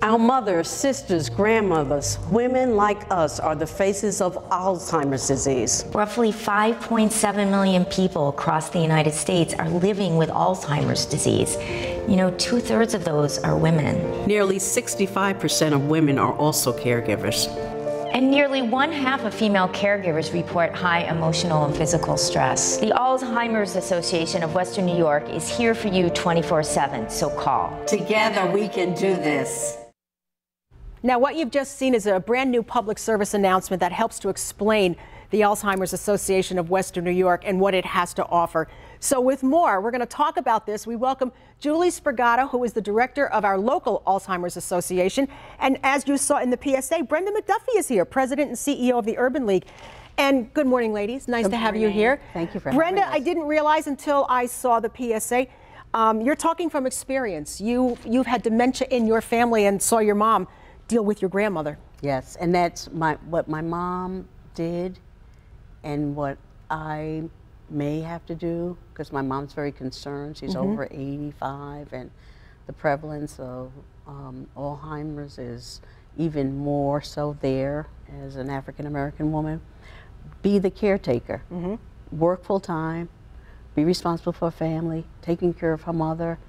Our mothers, sisters, grandmothers, women like us are the faces of Alzheimer's disease. Roughly 5.7 million people across the United States are living with Alzheimer's disease. You know, 2/3 of those are women. Nearly 65% of women are also caregivers. And nearly 1/2 of female caregivers report high emotional and physical stress. The Alzheimer's Association of Western New York is here for you 24/7, so call. Together we can do this. Now, what you've just seen is a brand new public service announcement that helps to explain the Alzheimer's Association of Western New York and what it has to offer. So with more, we're going to talk about this. We welcome Julie Sbrigata, who is the director of our local Alzheimer's Association. And as you saw in the PSA, Brenda McDuffie is here, president and CEO of the Urban League. And good morning, ladies. Nice to have you here. Thank you for having us. Brenda, I didn't realize until I saw the PSA. You're talking from experience. You've had dementia in your family and saw your mom deal with your grandmother. Yes, and that's what my mom did and what I may have to do, because my mom's very concerned. She's over 85, and the prevalence of Alzheimer's is even more so there as an African-American woman. Be the caretaker. Work full-time, be responsible for a family, taking care of her mother.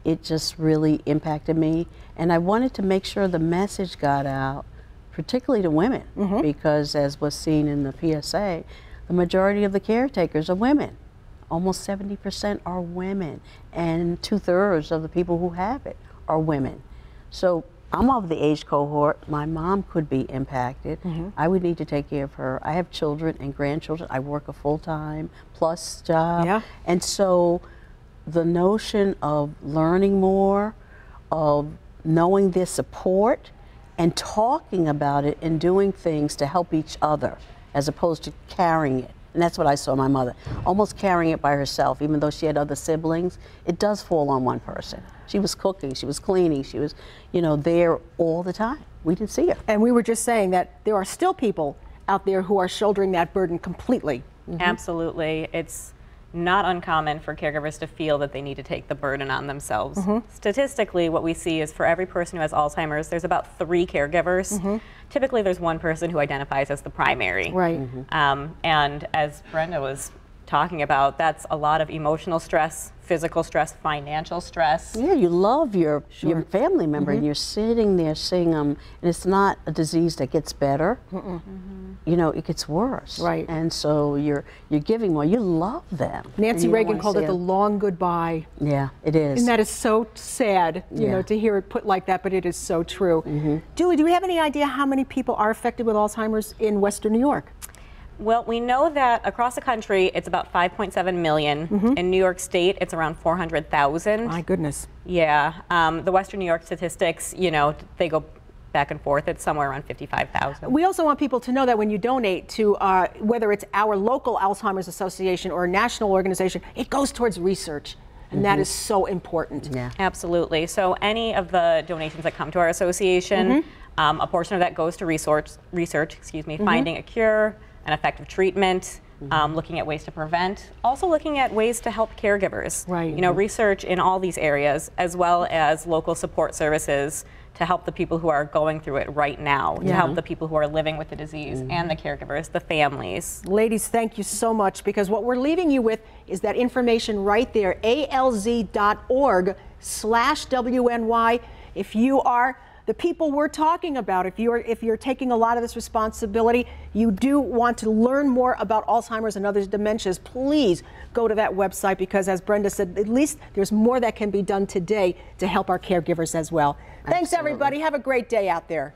It just really impacted me, and I wanted to make sure the message got out, particularly to women, because as was seen in the PSA, the majority of the caretakers are women. Almost 70% are women, and 2/3 of the people who have it are women. So I'm of the age cohort. My mom could be impacted. I would need to take care of her. I have children and grandchildren. I work a full-time plus job, and so the notion of learning more, of knowing their support, and talking about it and doing things to help each other as opposed to carrying it. And that's what I saw my mother, almost carrying it by herself. Even though she had other siblings, it does fall on one person. She was cooking, she was cleaning, she was, you know, there all the time. We didn't see her. And we were just saying that there are still people out there who are shouldering that burden completely. Absolutely. It's not uncommon for caregivers to feel that they need to take the burden on themselves. Statistically, what we see is for every person who has Alzheimer's, there's about 3 caregivers. Typically, there's one person who identifies as the primary. Right. And as Brenda was talking about, that's a lot of emotional stress, physical stress, financial stress. Yeah, you love your family member, and you're sitting there seeing them, and it's not a disease that gets better. You know, it gets worse. Right. And so you're giving more. You love them. Nancy Reagan called it the long goodbye. Yeah, it is. And that is so sad, you know, to hear it put like that, but it is so true. Julie, do we have any idea how many people are affected with Alzheimer's in Western New York? Well, we know that across the country, it's about 5.7 million. In New York State, it's around 400,000. My goodness. Yeah. The Western New York statistics, you know, they go back and forth. It's somewhere around 55,000. We also want people to know that when you donate to, whether it's our local Alzheimer's Association or a national organization, it goes towards research. And that is so important. Yeah. Absolutely. So any of the donations that come to our association, a portion of that goes to research, finding a cure, an effective treatment, looking at ways to prevent, also looking at ways to help caregivers. Right. You know, research in all these areas, as well as local support services to help the people who are going through it right now, to help the people who are living with the disease and the caregivers, the families. Ladies, thank you so much, because what we're leaving you with is that information right there, alz.org/WNY. If you are the people we're talking about, if you're taking a lot of this responsibility, you do want to learn more about Alzheimer's and other dementias, please go to that website, because as Brenda said, at least there's more that can be done today to help our caregivers as well. Thanks, everybody. Have a great day out there.